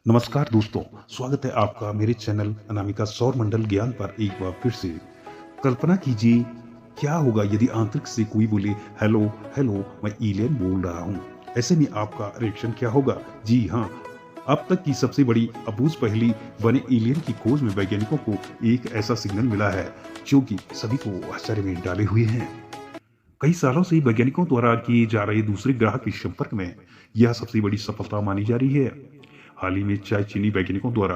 नमस्कार दोस्तों, स्वागत है आपका मेरे चैनल अनामिका सौर मंडल ज्ञान पर एक बार फिर से। कल्पना कीजिए, क्या होगा यदि अंतरिक्ष से कोई बोले हेलो हेलो, मैं एलियन बोल रहा हूँ। ऐसे में आपका रिएक्शन क्या होगा? जी हाँ, अब तक की सबसे बड़ी अबूझ पहेली बने एलियन की खोज में वैज्ञानिकों को एक ऐसा सिग्नल मिला है जो कि सभी को आश्चर्य में डाले हुए हैं। कई सालों से वैज्ञानिकों द्वारा किए जा रहे दूसरे ग्रह के संपर्क में यह सबसे बड़ी सफलता मानी जा रही है। हाल ही में चीनी वैज्ञानिकों द्वारा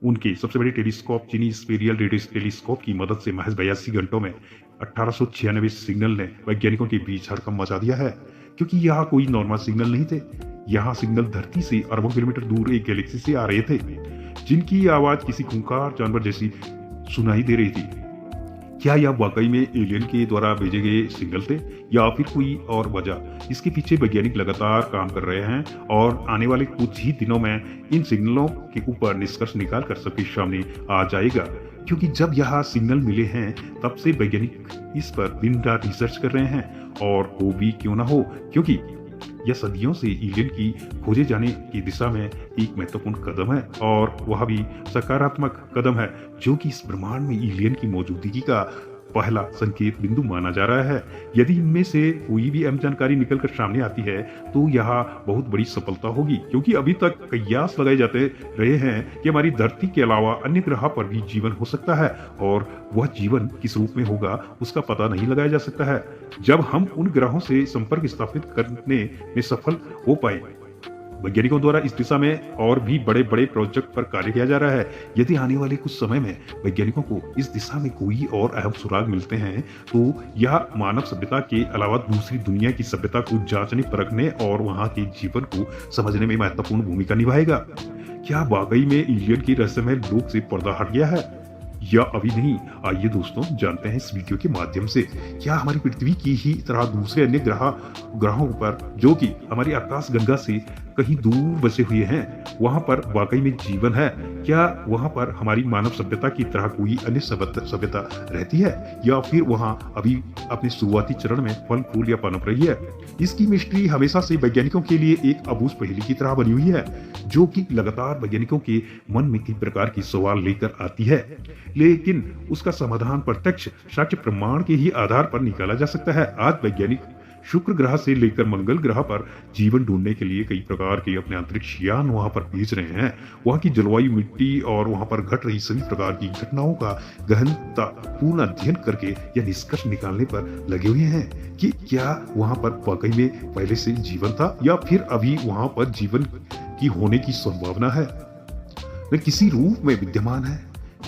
उनके सबसे बड़े टेलीस्कोप चीनी स्पेरियल रेडियो टेलीस्कोप की मदद से महज 82 घंटों में 1896 सिग्नल ने वैज्ञानिकों के बीच हड़कंप मचा दिया है। क्योंकि यहाँ कोई नॉर्मल सिग्नल नहीं थे। यहाँ सिग्नल धरती से अरबों किलोमीटर दूर एक गैलेक्सी से आ रहे थे, जिनकी आवाज किसी खूंखार जानवर जैसी सुनाई दे रही थी। क्या यह वाकई में एलियन के द्वारा भेजे गए सिग्नल थे या फिर कोई और वजह? इसके पीछे वैज्ञानिक लगातार काम कर रहे हैं और आने वाले कुछ ही दिनों में इन सिग्नलों के ऊपर निष्कर्ष निकाल कर सबके सामने आ जाएगा। क्योंकि जब यह सिग्नल मिले हैं तब से वैज्ञानिक इस पर दिन रात रिसर्च कर रहे हैं, और हो भी क्यों ना हो, क्योंकि यह सदियों से एलियन की खोजे जाने की दिशा में एक महत्वपूर्ण कदम है, और वह भी सकारात्मक कदम है, जो कि इस ब्रह्मांड में एलियन की मौजूदगी का पहला संकेत बिंदु माना जा रहा है। यदि इनमें से कोई भी अहम जानकारी निकलकर सामने आती है तो यह बहुत बड़ी सफलता होगी, क्योंकि अभी तक कयास लगाए जाते रहे हैं कि हमारी धरती के अलावा अन्य ग्रह पर भी जीवन हो सकता है, और वह जीवन किस रूप में होगा उसका पता नहीं लगाया जा सकता है। जब हम उन ग्रहों से संपर्क स्थापित करने में सफल हो पाए, वैज्ञानिकों द्वारा इस दिशा में और भी बड़े बड़े प्रोजेक्ट पर कार्य किया जा रहा है। यदि आने वाले कुछ समय में वैज्ञानिकों को इस दिशा में कोई और अहम सुराग मिलते हैं तो यह मानव सभ्यता के अलावा दूसरी दुनिया की सभ्यता को जांचने परखने और वहां के जीवन को समझने में महत्वपूर्ण भूमिका निभाएगा। क्या वाकई में एलियन की रहस्यमय लोक से पर्दा हट गया है या अभी नहीं? आइए दोस्तों, जानते हैं इस वीडियो के माध्यम से। क्या हमारी पृथ्वी की ही तरह दूसरे अन्य ग्रहों पर, जो कि हमारी आकाश गंगा से कहीं दूर बसे हुए हैं, वहां पर वाकई में जीवन है? क्या वहां पर हमारी मानव सभ्यता की तरह कोई अन्य सभ्यता रहती है, या फिर वहां अभी अपने शुरुआती चरण में फल फूल या पनप रही है? इसकी मिस्ट्री हमेशा से वैज्ञानिकों के लिए एक अबूझ पहेली की तरह बनी हुई है, जो कि लगातार वैज्ञानिकों के मन में कई प्रकार की सवाल लेकर आती है, लेकिन उसका समाधान प्रत्यक्ष साक्ष्य प्रमाण के ही आधार पर निकाला जा सकता है। आज वैज्ञानिक शुक्र ग्रह से लेकर मंगल ग्रह पर जीवन ढूंढने के लिए कई प्रकार के अपने अंतरिक्ष यान वहां पर भेज रहे हैं। वहां की जलवायु, मिट्टी और वहां पर घट रही सभी प्रकार की घटनाओं का गहनता पूर्ण अध्ययन करके यह निष्कर्ष निकालने पर लगे हुए हैं कि क्या वहां पर वाकई में पहले से जीवन था, या फिर अभी वहां पर जीवन की होने की संभावना है, वे किसी रूप में विद्यमान है।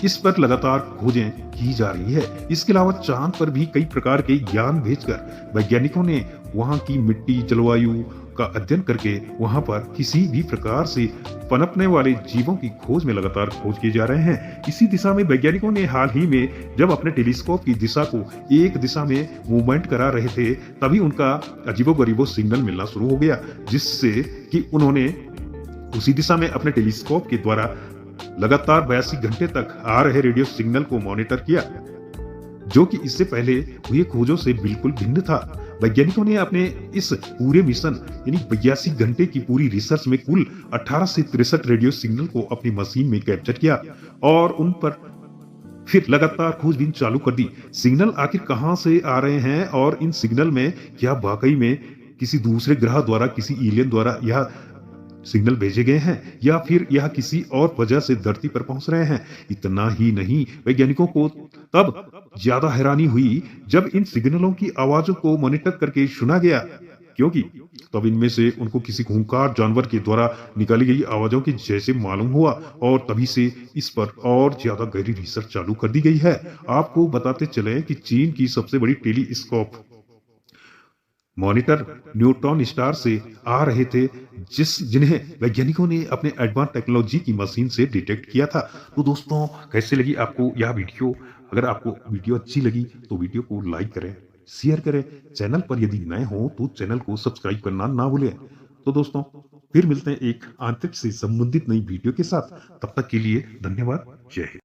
इस पर लगातार खोजें की जा रही है। इसके अलावा चांद पर भी कई प्रकार के यान भेजकर वैज्ञानिकों ने वहां की मिट्टी, जलवायु का अध्ययन करके वहां पर किसी भी प्रकार से पनपने वाले जीवों की खोज में लगातार खोज किए जा रहे हैं। इसी दिशा में वैज्ञानिकों ने हाल ही में जब अपने टेलीस्कोप की दिशा को एक दिशा में मूवमेंट करा रहे थे, तभी उनका अजीबोगरीबो सिग्नल मिलना शुरू हो गया, जिससे कि उन्होंने उसी दिशा में अपने टेलीस्कोप के द्वारा लगातार 82 घंटे तक आ रहे रेडियो सिग्नल को मॉनिटर किया, जो कि इससे पहले हुए खोजों से बिल्कुल भिन्न था। वैज्ञानिकों ने अपने इस पूरे मिशन यानी 82 घंटे की पूरी रिसर्च में कुल 18 से 63 रेडियो सिग्नल को अपनी मशीन में कैप्चर किया और उन पर फिर लगातार खोजबीन चालू कर दी। सिग्नल आखिर कहां से आ रहे हैं, और इन सिग्नल में क्या वाकई में किसी दूसरे ग्रह द्वारा, किसी एलियन द्वारा यह सिग्नल भेजे गए हैं, या फिर यह किसी और वजह से धरती पर पहुंच रहे हैं? इतना ही नहीं, वैज्ञानिकों को तब ज्यादा हैरानी हुई जब इन सिग्नलों की आवाजों को मॉनिटर करके सुना गया, क्योंकि तब इनमें से उनको किसी खूंखार जानवर के द्वारा निकाली गई आवाजों के जैसे मालूम हुआ, और तभी से इस पर और ज्यादा गहरी रिसर्च चालू कर दी गई है। आपको बताते चले कि चीन की सबसे बड़ी टेलीस्कोप मॉनिटर न्यूट्रॉन स्टार से आ रहे थे, जिन्हें वैज्ञानिकों ने अपने एडवांस टेक्नोलॉजी की मशीन से डिटेक्ट किया था। तो दोस्तों, कैसे लगी आपको यह वीडियो? अगर आपको वीडियो अच्छी लगी तो वीडियो को लाइक करें, शेयर करें। चैनल पर यदि नए हो तो चैनल को सब्सक्राइब करना ना भूलें। तो दोस्तों, फिर मिलते हैं एक अंतरिक्ष से संबंधित नई वीडियो के साथ। तब तक के लिए धन्यवाद। जय हिंद।